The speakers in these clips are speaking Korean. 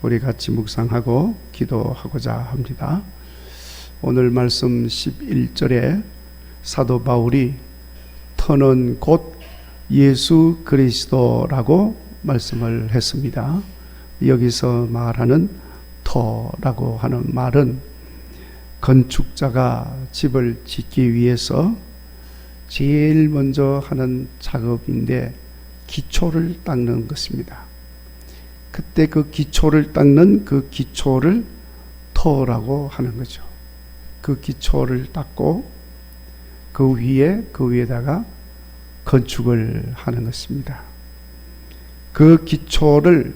우리 같이 묵상하고 기도하고자 합니다. 오늘 말씀 11절에 사도 바울이 터는 곧 예수 그리스도라고 말씀을 했습니다. 여기서 말하는 터라고 하는 말은 건축자가 집을 짓기 위해서 제일 먼저 하는 작업인데 기초를 닦는 것입니다. 그때 그 기초를 닦는 그 기초를 터라고 하는 거죠. 그 기초를 닦고 그 위에다가 건축을 하는 것입니다. 그 기초를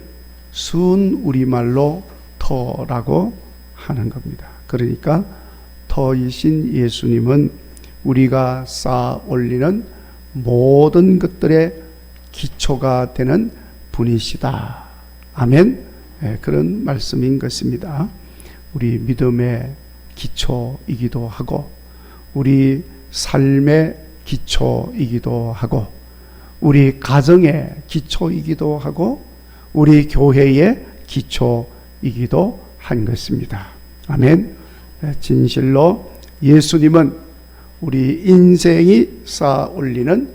순 우리말로 터라고 하는 겁니다. 그러니까 터이신 예수님은 우리가 쌓아 올리는 모든 것들의 기초가 되는 분이시다. 아멘. 그런 말씀인 것입니다. 우리 믿음의 기초이기도 하고 우리 삶의 기초이기도 하고 우리 가정의 기초이기도 하고 우리 교회의 기초이기도 한 것입니다. 아멘. 진실로 예수님은 우리 인생이 쌓아 올리는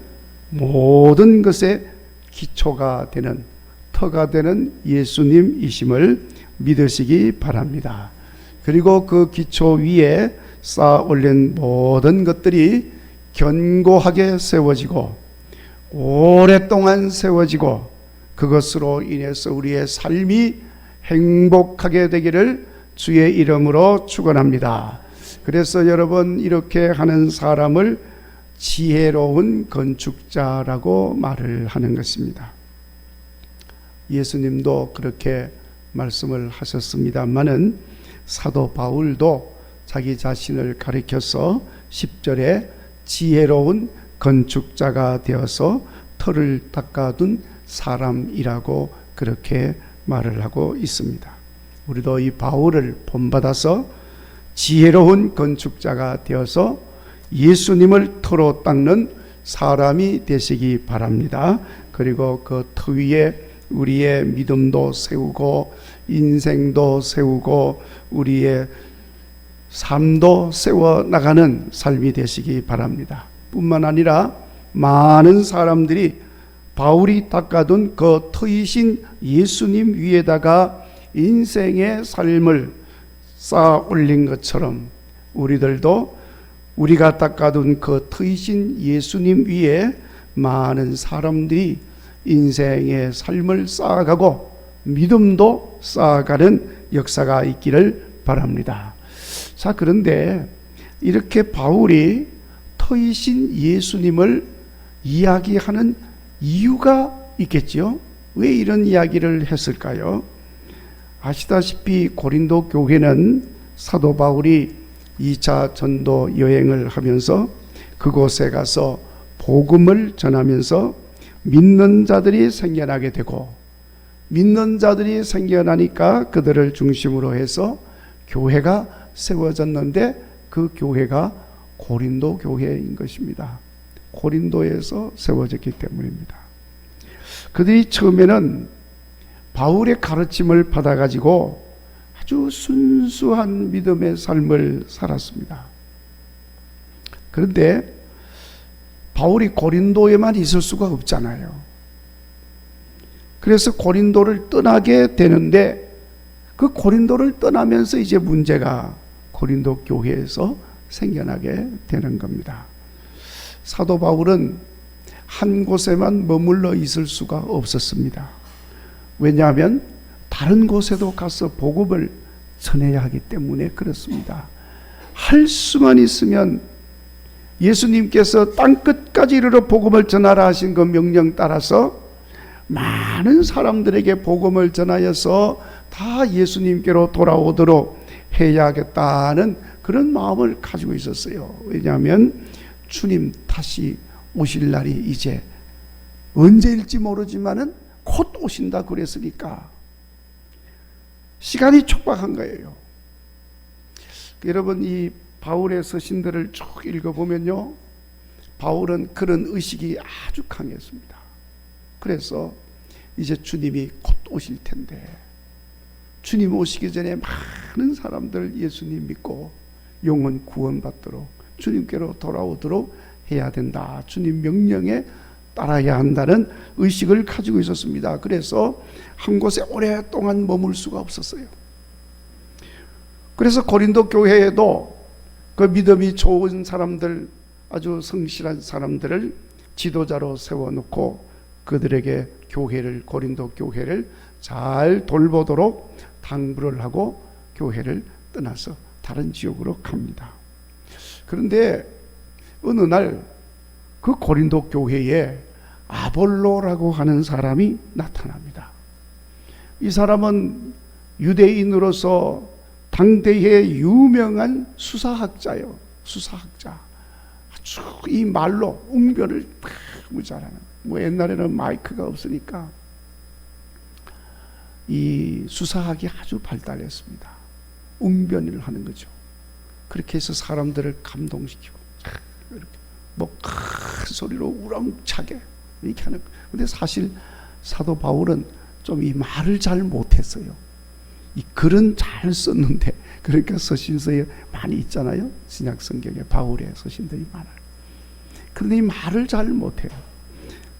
모든 것의 기초가 되는 터가 되는 예수님이심을 믿으시기 바랍니다. 그리고 그 기초 위에 쌓아 올린 모든 것들이 견고하게 세워지고 오랫동안 세워지고 그것으로 인해서 우리의 삶이 행복하게 되기를 주의 이름으로 축원합니다. 그래서 여러분, 이렇게 하는 사람을 지혜로운 건축자라고 말을 하는 것입니다. 예수님도 그렇게 말씀을 하셨습니다마는 사도 바울도 자기 자신을 가리켜서 10절에 지혜로운 건축자가 되어서 터를 닦아둔 사람이라고 그렇게 말을 하고 있습니다. 우리도 이 바울을 본받아서 지혜로운 건축자가 되어서 예수님을 터로 닦는 사람이 되시기 바랍니다. 그리고 그 터 위에 우리의 믿음도 세우고 인생도 세우고 우리의 삶도 세워나가는 삶이 되시기 바랍니다. 뿐만 아니라 많은 사람들이 바울이 닦아둔 그 터이신 예수님 위에다가 인생의 삶을 쌓아 올린 것처럼 우리들도 우리가 닦아둔 그 터이신 예수님 위에 많은 사람들이 인생의 삶을 쌓아가고 믿음도 쌓아가는 역사가 있기를 바랍니다. 자, 그런데 이렇게 바울이 터이신 예수님을 이야기하는 이유가 있겠지요? 왜 이런 이야기를 했을까요? 아시다시피 고린도 교회는 사도 바울이 2차 전도 여행을 하면서 그곳에 가서 복음을 전하면서 믿는 자들이 생겨나게 되고 믿는 자들이 생겨나니까 그들을 중심으로 해서 교회가 세워졌는데 그 교회가 고린도 교회인 것입니다. 고린도에서 세워졌기 때문입니다. 그들이 처음에는 바울의 가르침을 받아가지고 아주 순수한 믿음의 삶을 살았습니다. 그런데 바울이 고린도에만 있을 수가 없잖아요. 그래서 고린도를 떠나게 되는데 그 고린도를 떠나면서 이제 문제가 고린도 교회에서 생겨나게 되는 겁니다. 사도 바울은 한 곳에만 머물러 있을 수가 없었습니다. 왜냐하면 다른 곳에도 가서 복음을 전해야 하기 때문에 그렇습니다. 할 수만 있으면 예수님께서 땅끝까지 이르러 복음을 전하라 하신 그 명령 따라서 많은 사람들에게 복음을 전하여서 다 예수님께로 돌아오도록 해야겠다는 그런 마음을 가지고 있었어요. 왜냐하면 주님 다시 오실 날이 이제 언제일지 모르지만은 곧 오신다 그랬으니까 시간이 촉박한 거예요. 여러분, 이 바울의 서신들을 쭉 읽어보면요, 바울은 그런 의식이 아주 강했습니다. 그래서 이제 주님이 곧 오실 텐데 주님 오시기 전에 많은 사람들 예수님 믿고 영혼 구원받도록 주님께로 돌아오도록 해야 된다. 주님 명령에 따라야 한다는 의식을 가지고 있었습니다. 그래서 한 곳에 오랫동안 머물 수가 없었어요. 그래서 고린도 교회에도 그 믿음이 좋은 사람들, 아주 성실한 사람들을 지도자로 세워놓고 그들에게 고린도 교회를 잘 돌보도록 당부를 하고 교회를 떠나서 다른 지역으로 갑니다. 그런데 어느 날 그 고린도 교회에 아볼로라고 하는 사람이 나타납니다. 이 사람은 유대인으로서 당대의 유명한 수사학자요. 수사학자. 아주 이 말로 웅변을 너무 잘하는. 옛날에는 마이크가 없으니까 이 수사학이 아주 발달했습니다. 웅변을 하는 거죠. 그렇게 해서 사람들을 감동시키고 이렇게 큰 소리로 우렁차게 이렇게 하는 거예요. 근데 사실 사도 바울은 좀 이 말을 잘 못했어요. 이 글은 잘 썼는데, 그러니까 서신서에 많이 있잖아요. 신약 성경에 바울의 서신들이 많아요. 그런데 이 말을 잘 못해요.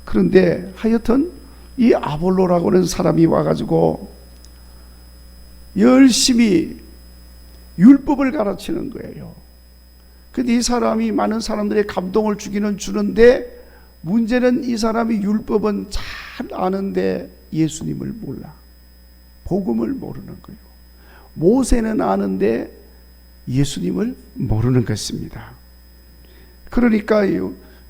그런데 하여튼 이 아볼로라고 하는 사람이 와가지고 열심히 율법을 가르치는 거예요. 근데 이 사람이 많은 사람들의 감동을 주는데 문제는 이 사람이 율법은 잘 아는데 예수님을 몰라. 복음을 모르는 거예요. 모세는 아는데 예수님을 모르는 것입니다. 그러니까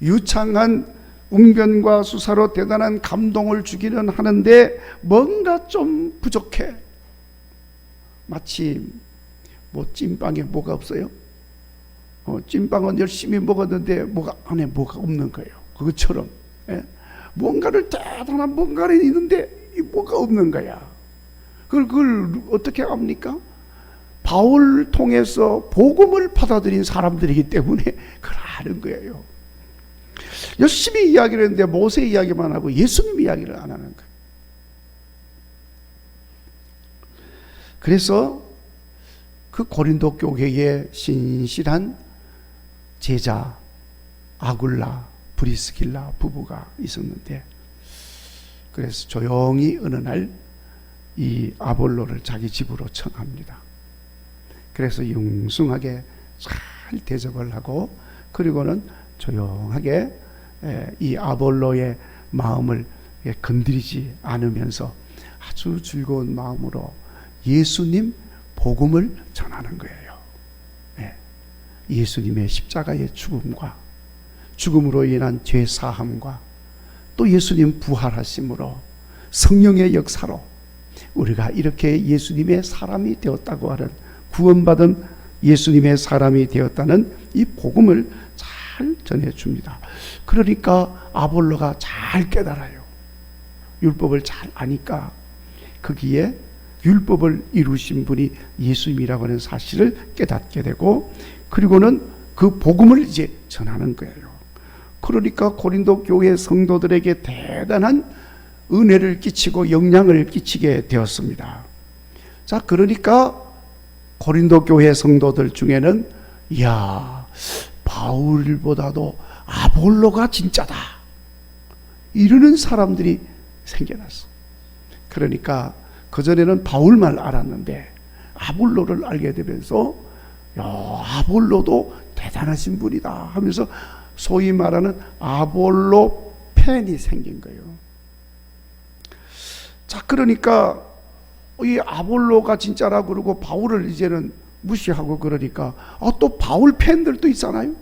유창한 웅변과 수사로 대단한 감동을 주기는 하는데 뭔가 좀 부족해. 마치 찐빵에 뭐가 없어요? 찐빵은 열심히 먹었는데 안에 뭐가 없는 거예요. 그것처럼 뭔가를 대단한 뭔가를 있는데 뭐가 없는 거야. 그걸 어떻게 합니까? 바울 통해서 복음을 받아들인 사람들이기 때문에 그걸 아는 거예요. 열심히 이야기를 했는데 모세 이야기만 하고 예수님 이야기를 안 하는 거예요. 그래서 그 고린도 교회에 신실한 제자 아굴라, 브리스길라 부부가 있었는데, 그래서 조용히 어느 날 이 아볼로를 자기 집으로 청합니다. 그래서 융숭하게 잘 대접을 하고, 그리고는 조용하게 이 아볼로의 마음을 건드리지 않으면서 아주 즐거운 마음으로 예수님 복음을 전하는 거예요. 예수님의 십자가의 죽음과 죽음으로 인한 죄 사함과 또 예수님 부활하심으로 성령의 역사로 우리가 이렇게 예수님의 사람이 되었다고 하는, 구원받은 예수님의 사람이 되었다는 이 복음을 잘 전해줍니다. 그러니까 아볼로가 잘 깨달아요. 율법을 잘 아니까 거기에 율법을 이루신 분이 예수님이라고 하는 사실을 깨닫게 되고, 그리고는 그 복음을 이제 전하는 거예요. 그러니까 고린도 교회 성도들에게 대단한 은혜를 끼치고 영향을 끼치게 되었습니다. 자, 그러니까 고린도 교회 성도들 중에는 바울보다도 아볼로가 진짜다 이러는 사람들이 생겨났어. 그러니까 그전에는 바울만 알았는데 아볼로를 알게 되면서 아볼로도 대단하신 분이다 하면서 소위 말하는 아볼로 팬이 생긴 거예요. 자, 그러니까 이 아볼로가 진짜라 그러고 바울을 이제는 무시하고 그러니까 또 바울 팬들도 있잖아요.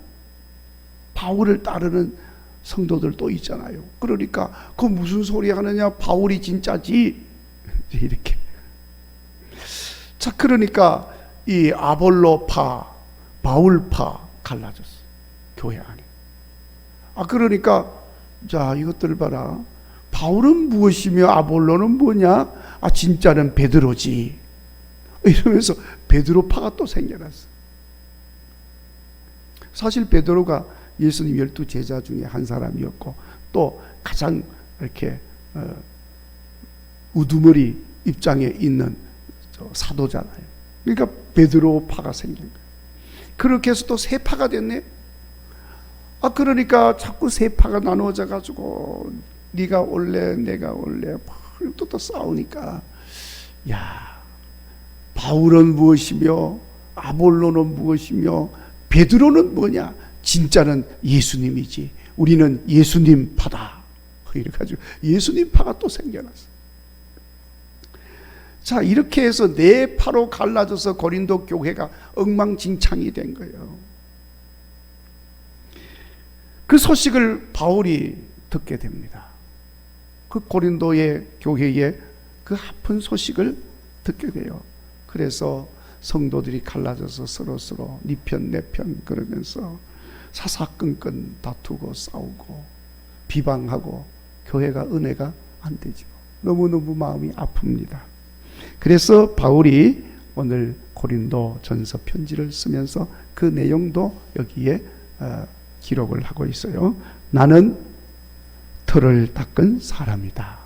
바울을 따르는 성도들도 있잖아요. 그러니까 그 무슨 소리 하느냐, 바울이 진짜지 이렇게. 자, 그러니까 이 아볼로파, 바울파 갈라졌어, 교회 안에. 그러니까 자, 이것들 봐라. 바울은 무엇이며 아볼로는 뭐냐? 진짜는 베드로지. 이러면서 베드로파가 또 생겨났어. 사실 베드로가 예수님 12 제자 중에 한 사람이었고, 또 가장 이렇게 우두머리 입장에 있는 사도잖아요. 그러니까 베드로파가 생긴 거예요. 그렇게 해서 또 세 파가 됐네. 그러니까 자꾸 세 파가 나누어져 가지고 네가 올래 내가 올래 또 싸우니까, 야, 바울은 무엇이며 아볼로는 무엇이며 베드로는 뭐냐? 진짜는 예수님이지. 우리는 예수님 파다. 이렇게 가지고 예수님 파가 또 생겨났어. 자, 이렇게 해서 네 파로 갈라져서 고린도 교회가 엉망진창이 된 거예요. 그 소식을 바울이 듣게 됩니다. 그 고린도의 교회의 그 아픈 소식을 듣게 돼요. 그래서 성도들이 갈라져서 서로 네 편 내 편 그러면서 사사건건 다투고 싸우고 비방하고 교회가 은혜가 안 되죠. 너무너무 마음이 아픕니다. 그래서 바울이 오늘 고린도 전서 편지를 쓰면서 그 내용도 여기에 기록을 하고 있어요. 나는 터를 닦은 사람이다.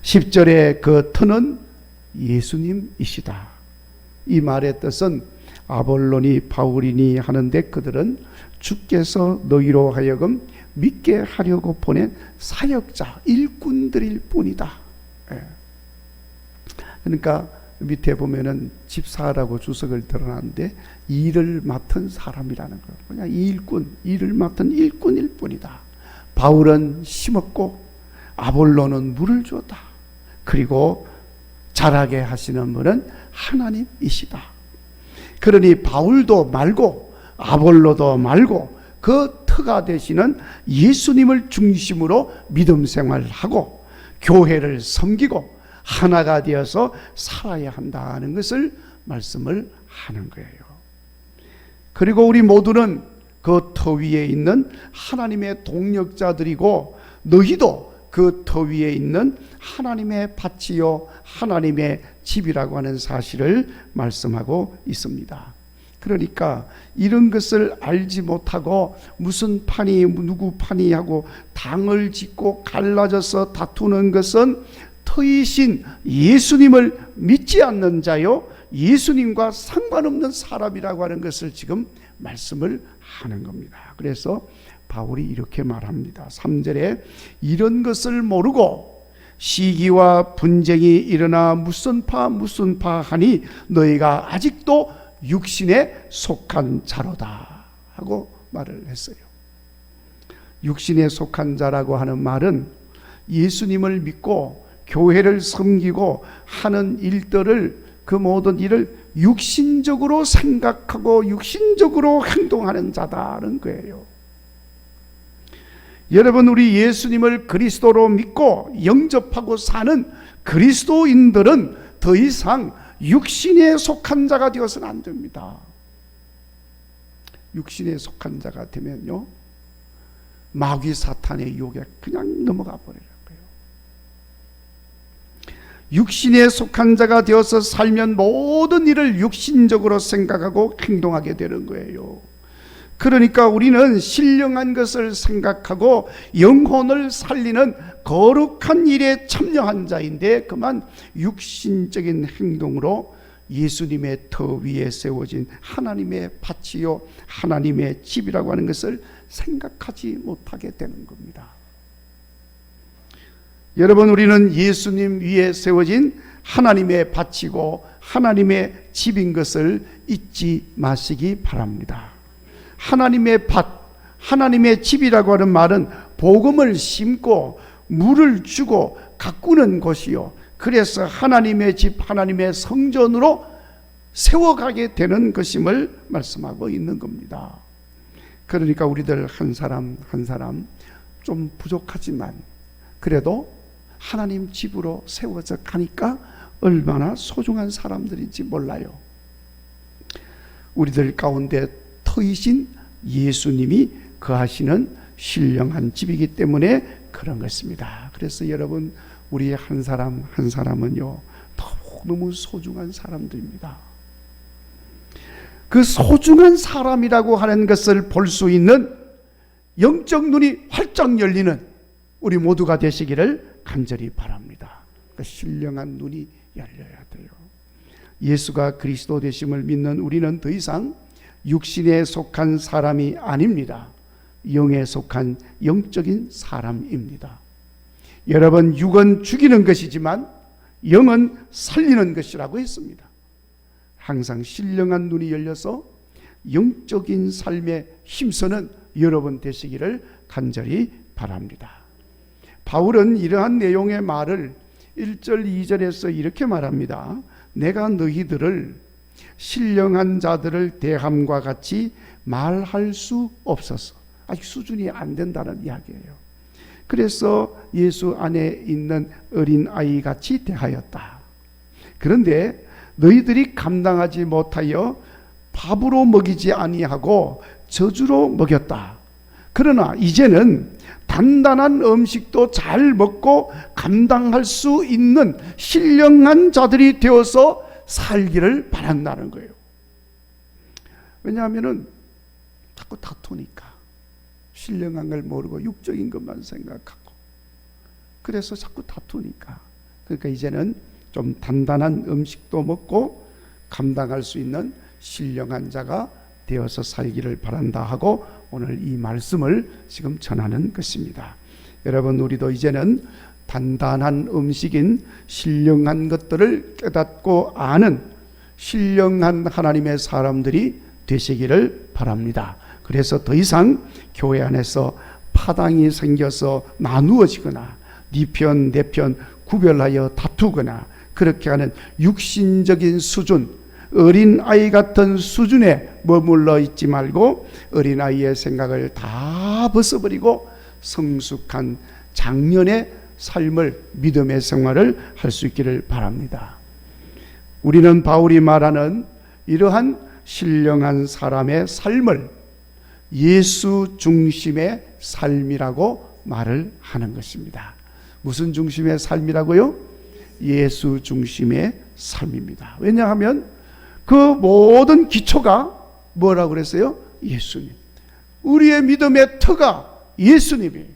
10절에 그 터는 예수님이시다. 이 말의 뜻은 아볼로니 바울이니 하는데 그들은 주께서 너희로 하여금 믿게 하려고 보낸 사역자 일꾼들일 뿐이다. 그러니까 밑에 보면은 집사라고 주석을 드러났는데 일을 맡은 사람이라는 거. 그냥 일을 맡은 일꾼일 뿐이다. 바울은 심었고 아볼로는 물을 주었다. 그리고 자라게 하시는 분은 하나님이시다. 그러니 바울도 말고 아볼로도 말고 그 터가 되시는 예수님을 중심으로 믿음 생활하고 교회를 섬기고 하나가 되어서 살아야 한다는 것을 말씀을 하는 거예요. 그리고 우리 모두는 그 터 위에 있는 하나님의 동력자들이고 너희도 그 터 위에 있는 하나님의 밭이요 하나님의 집이라고 하는 사실을 말씀하고 있습니다. 그러니까 이런 것을 알지 못하고 무슨 판이 누구 판이 하고 당을 짓고 갈라져서 다투는 것은 터이신 예수님을 믿지 않는 자요 예수님과 상관없는 사람이라고 하는 것을 지금 말씀을 하는 겁니다. 그래서 바울이 이렇게 말합니다. 3절에 이런 것을 모르고 시기와 분쟁이 일어나 무슨 파 하니 너희가 아직도 육신에 속한 자로다 하고 말을 했어요. 육신에 속한 자라고 하는 말은 예수님을 믿고 교회를 섬기고 하는 일들을 그 모든 일을 육신적으로 생각하고 육신적으로 행동하는 자다는 거예요. 여러분, 우리 예수님을 그리스도로 믿고 영접하고 사는 그리스도인들은 더 이상 육신에 속한 자가 되어서는 안 됩니다. 육신에 속한 자가 되면요 마귀 사탄의 유혹에 그냥 넘어가 버려요. 육신에 속한 자가 되어서 살면 모든 일을 육신적으로 생각하고 행동하게 되는 거예요. 그러니까 우리는 신령한 것을 생각하고 영혼을 살리는 거룩한 일에 참여한 자인데 그만 육신적인 행동으로 예수님의 터 위에 세워진 하나님의 밭이요 하나님의 집이라고 하는 것을 생각하지 못하게 되는 겁니다. 여러분, 우리는 예수님 위에 세워진 하나님의 밭이고 하나님의 집인 것을 잊지 마시기 바랍니다. 하나님의 밭, 하나님의 집이라고 하는 말은 복음을 심고 물을 주고 가꾸는 곳이요 그래서 하나님의 집, 하나님의 성전으로 세워가게 되는 것임을 말씀하고 있는 겁니다. 그러니까 우리들 한 사람 한 사람 좀 부족하지만 그래도 하나님 집으로 세워져 가니까 얼마나 소중한 사람들인지 몰라요. 우리들 가운데 터이신 예수님이 거하시는 신령한 집이기 때문에 그런 것입니다. 그래서 여러분, 우리 한 사람 한 사람은요 너무 소중한 사람들입니다. 그 소중한 사람이라고 하는 것을 볼 수 있는 영적 눈이 활짝 열리는 우리 모두가 되시기를 간절히 바랍니다. 그 신령한 눈이 열려야 돼요. 예수가 그리스도 되심을 믿는 우리는 더 이상 육신에 속한 사람이 아닙니다. 영에 속한 영적인 사람입니다. 여러분, 육은 죽이는 것이지만 영은 살리는 것이라고 했습니다. 항상 신령한 눈이 열려서 영적인 삶에 힘쓰는 여러분 되시기를 간절히 바랍니다. 바울은 이러한 내용의 말을 1절 2절에서 이렇게 말합니다. 내가 너희들을 신령한 자들을 대함과 같이 말할 수 없어서, 아직 수준이 안 된다는 이야기예요. 그래서 예수 안에 있는 어린아이 같이 대하였다. 그런데 너희들이 감당하지 못하여 밥으로 먹이지 아니하고 저주로 먹였다. 그러나 이제는 단단한 음식도 잘 먹고 감당할 수 있는 신령한 자들이 되어서 살기를 바란다는 거예요. 왜냐하면 자꾸 다투니까, 신령한 걸 모르고 육적인 것만 생각하고, 그래서 자꾸 다투니까. 그러니까 이제는 좀 단단한 음식도 먹고 감당할 수 있는 신령한 자가 되어서 살기를 바란다 하고 오늘 이 말씀을 지금 전하는 것입니다. 여러분, 우리도 이제는 단단한 음식인 신령한 것들을 깨닫고 아는 신령한 하나님의 사람들이 되시기를 바랍니다. 그래서 더 이상 교회 안에서 파당이 생겨서 나누어지거나 네 편, 내 편 구별하여 다투거나 그렇게 하는 육신적인 수준, 어린아이 같은 수준에 머물러 있지 말고 어린아이의 생각을 다 벗어버리고 성숙한 장년의 삶을, 믿음의 생활을 할 수 있기를 바랍니다. 우리는 바울이 말하는 이러한 신령한 사람의 삶을 예수 중심의 삶이라고 말을 하는 것입니다. 무슨 중심의 삶이라고요? 예수 중심의 삶입니다. 왜냐하면 그 모든 기초가 뭐라고 그랬어요? 예수님. 우리의 믿음의 터가 예수님이에요.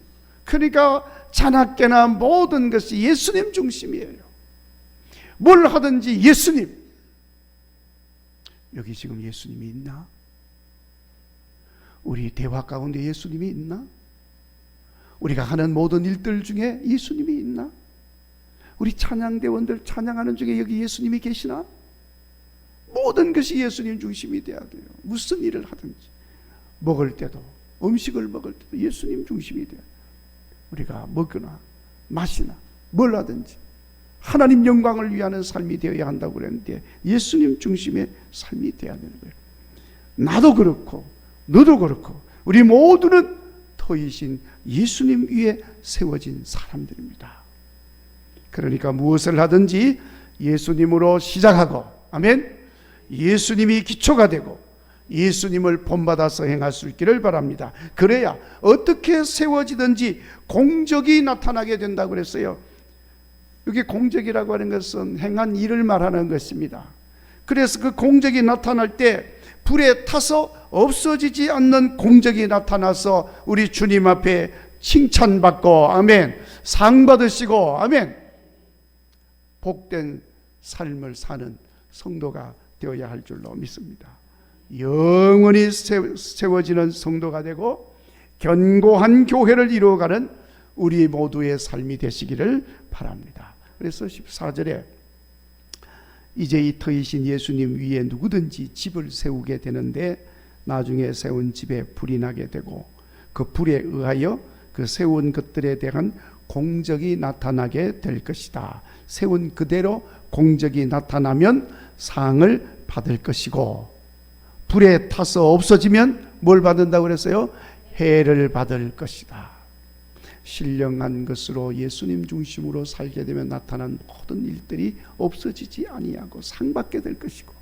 그러니까 자나깨나 모든 것이 예수님 중심이에요. 뭘 하든지 예수님. 여기 지금 예수님이 있나? 우리 대화 가운데 예수님이 있나? 우리가 하는 모든 일들 중에 예수님이 있나? 우리 찬양대원들 찬양하는 중에 여기 예수님이 계시나? 모든 것이 예수님 중심이 돼야 돼요. 무슨 일을 하든지, 먹을 때도, 음식을 먹을 때도 예수님 중심이 돼요. 우리가 먹거나 마시나 뭘 하든지 하나님 영광을 위하는 삶이 되어야 한다고 그랬는데 예수님 중심의 삶이 되어야 되는 거예요. 나도 그렇고 너도 그렇고 우리 모두는 터이신 예수님 위에 세워진 사람들입니다. 그러니까 무엇을 하든지 예수님으로 시작하고, 아멘, 예수님이 기초가 되고 예수님을 본받아서 행할 수 있기를 바랍니다. 그래야 어떻게 세워지든지 공적이 나타나게 된다고 그랬어요. 여기 공적이라고 하는 것은 행한 일을 말하는 것입니다. 그래서 그 공적이 나타날 때 불에 타서 없어지지 않는 공적이 나타나서 우리 주님 앞에 칭찬받고, 아멘, 상 받으시고, 아멘, 복된 삶을 사는 성도가 되어야 할 줄로 믿습니다. 영원히 세워지는 성도가 되고 견고한 교회를 이루어가는 우리 모두의 삶이 되시기를 바랍니다. 그래서 14절에 이제 이 터이신 예수님 위에 누구든지 집을 세우게 되는데 나중에 세운 집에 불이 나게 되고 그 불에 의하여 그 세운 것들에 대한 공적이 나타나게 될 것이다. 세운 그대로 공적이 나타나면 상을 받을 것이고 불에 타서 없어지면 뭘 받는다고 그랬어요? 해를 받을 것이다. 신령한 것으로 예수님 중심으로 살게 되면 나타난 모든 일들이 없어지지 아니하고 상받게 될 것이고,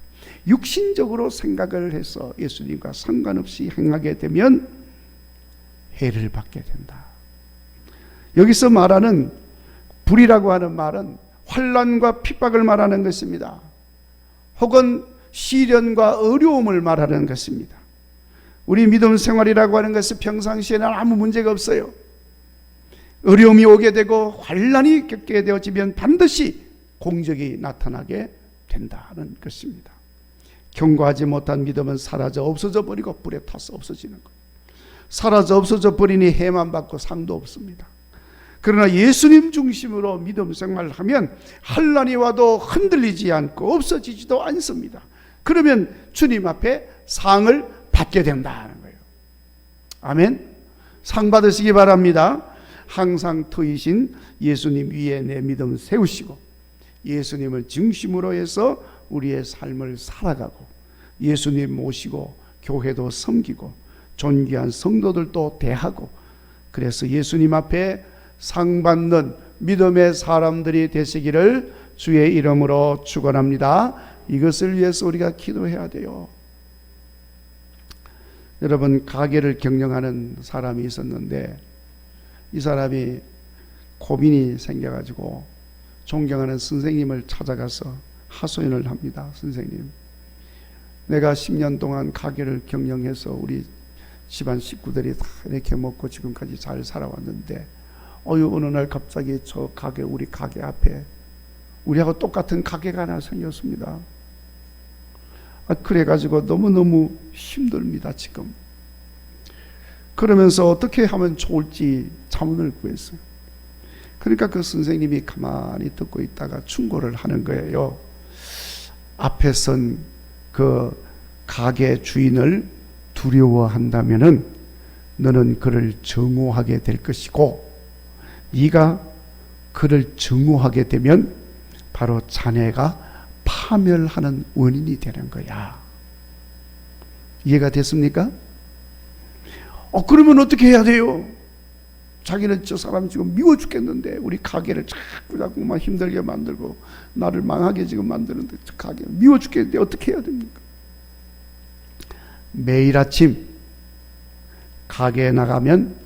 육신적으로 생각을 해서 예수님과 상관없이 행하게 되면 해를 받게 된다. 여기서 말하는 불이라고 하는 말은 환난과 핍박을 말하는 것입니다. 혹은 시련과 어려움을 말하는 것입니다. 우리 믿음 생활이라고 하는 것은 평상시에는 아무 문제가 없어요. 어려움이 오게 되고 환난이 겪게 되어지면 반드시 공적이 나타나게 된다는 것입니다. 경고하지 못한 믿음은 사라져 없어져 버리고 불에 타서 없어지는 거예요. 사라져 없어져 버리니 해만 받고 상도 없습니다. 그러나 예수님 중심으로 믿음 생활을 하면 환난이 와도 흔들리지 않고 없어지지도 않습니다. 그러면 주님 앞에 상을 받게 된다는 거예요. 아멘. 상 받으시기 바랍니다. 항상 터이신 예수님 위에 내 믿음 세우시고 예수님을 중심으로 해서 우리의 삶을 살아가고 예수님 모시고 교회도 섬기고 존귀한 성도들도 대하고 그래서 예수님 앞에 상 받는 믿음의 사람들이 되시기를 주의 이름으로 축원합니다. 이것을 위해서 우리가 기도해야 돼요. 여러분, 가게를 경영하는 사람이 있었는데 이 사람이 고민이 생겨가지고 존경하는 선생님을 찾아가서 하소연을 합니다. 선생님, 내가 10년 동안 가게를 경영해서 우리 집안 식구들이 다 이렇게 먹고 지금까지 잘 살아왔는데 어느 날 갑자기 저 가게, 우리 가게 앞에 우리하고 똑같은 가게가 하나 생겼습니다. 그래가지고 너무너무 힘듭니다 지금. 그러면서 어떻게 하면 좋을지 자문을 구했어요. 그러니까 그 선생님이 가만히 듣고 있다가 충고를 하는 거예요. 앞에 선 그 가게 주인을 두려워한다면은 너는 그를 증오하게 될 것이고 네가 그를 증오하게 되면 바로 자네가 파멸하는 원인이 되는 거야. 이해가 됐습니까? 그러면 어떻게 해야 돼요? 자기는 저 사람 지금 미워 죽겠는데 우리 가게를 자꾸 막 힘들게 만들고 나를 망하게 지금 만드는데 저 가게 미워 죽겠는데 어떻게 해야 됩니까? 매일 아침 가게에 나가면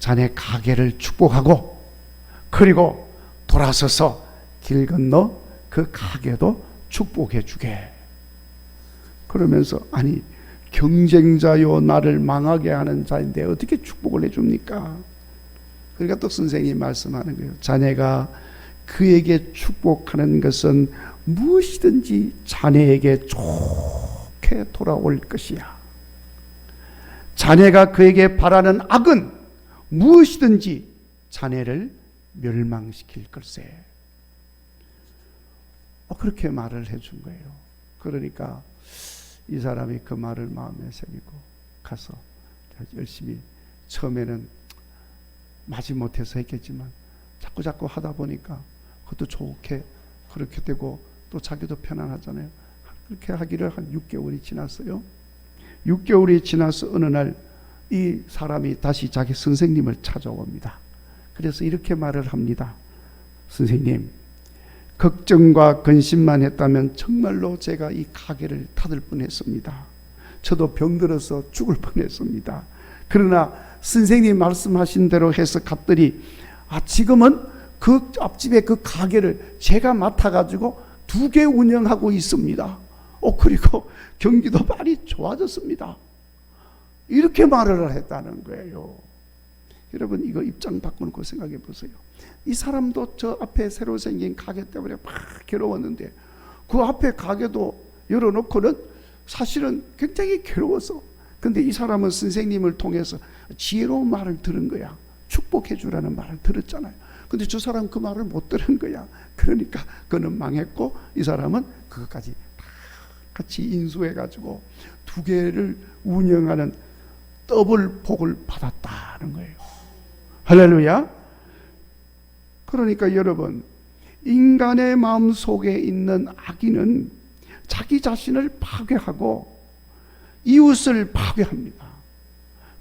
자네 가게를 축복하고 그리고 돌아서서 길 건너 그 가게도 축복해 주게. 그러면서 아니 경쟁자요 나를 망하게 하는 자인데 어떻게 축복을 해줍니까? 그러니까 또 선생님이 말씀하는 거예요. 자네가 그에게 축복하는 것은 무엇이든지 자네에게 좋게 돌아올 것이야. 자네가 그에게 바라는 악은 무엇이든지 자네를 멸망시킬 걸세. 그렇게 말을 해준 거예요. 그러니까 이 사람이 그 말을 마음에 새기고 가서 열심히 처음에는 마지못해서 했겠지만 자꾸 하다 보니까 그것도 좋게 그렇게 되고 또 자기도 편안하잖아요. 그렇게 하기를 한 6개월이 지났어요. 6개월이 지나서 어느 날 이 사람이 다시 자기 선생님을 찾아옵니다. 그래서 이렇게 말을 합니다. 선생님, 걱정과 근심만 했다면 정말로 제가 이 가게를 닫을 뻔했습니다. 저도 병들어서 죽을 뻔했습니다. 그러나 선생님 말씀하신 대로 해서 갔더니 지금은 그 앞집에 그 가게를 제가 맡아가지고 2개 운영하고 있습니다. 그리고 경기도 많이 좋아졌습니다. 이렇게 말을 했다는 거예요. 여러분, 이거 입장 바꾸고 생각해 보세요. 이 사람도 저 앞에 새로 생긴 가게 때문에 막 괴로웠는데 그 앞에 가게도 열어놓고는 사실은 굉장히 괴로워서, 근데 이 사람은 선생님을 통해서 지혜로운 말을 들은 거야. 축복해 주라는 말을 들었잖아요. 근데 저 사람 그 말을 못 들은 거야. 그러니까 그는 망했고 이 사람은 그것까지 다 같이 인수해 가지고 2개를 운영하는 더블 복을 받았다는 거예요. 할렐루야. 그러니까 여러분, 인간의 마음 속에 있는 악인은 자기 자신을 파괴하고 이웃을 파괴합니다.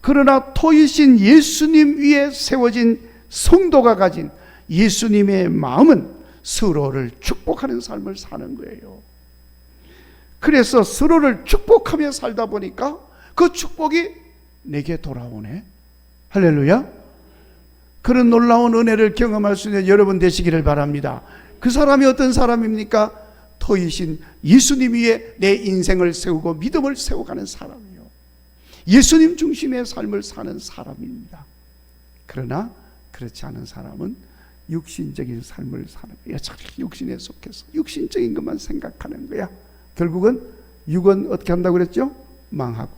그러나 토이신 예수님 위에 세워진 성도가 가진 예수님의 마음은 서로를 축복하는 삶을 사는 거예요. 그래서 서로를 축복하며 살다 보니까 그 축복이 내게 돌아오네. 할렐루야. 그런 놀라운 은혜를 경험할 수 있는 여러분 되시기를 바랍니다. 그 사람이 어떤 사람입니까? 터이신 예수님 위에 내 인생을 세우고 믿음을 세워가는 사람이요, 예수님 중심의 삶을 사는 사람입니다. 그러나 그렇지 않은 사람은 육신적인 삶을 사는 거야. 육신에 속해서 육신적인 것만 생각하는 거야. 결국은 육은 어떻게 한다고 그랬죠? 망하고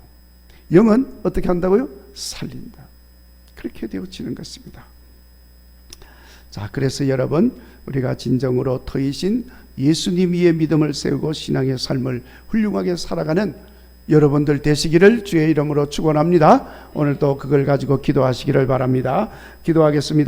영은 어떻게 한다고요? 살린다. 그렇게 되어지는 것입니다. 자, 그래서 여러분, 우리가 진정으로 터이신 예수님 위에 믿음을 세우고 신앙의 삶을 훌륭하게 살아가는 여러분들 되시기를 주의 이름으로 축원합니다. 오늘도 그걸 가지고 기도하시기를 바랍니다. 기도하겠습니다.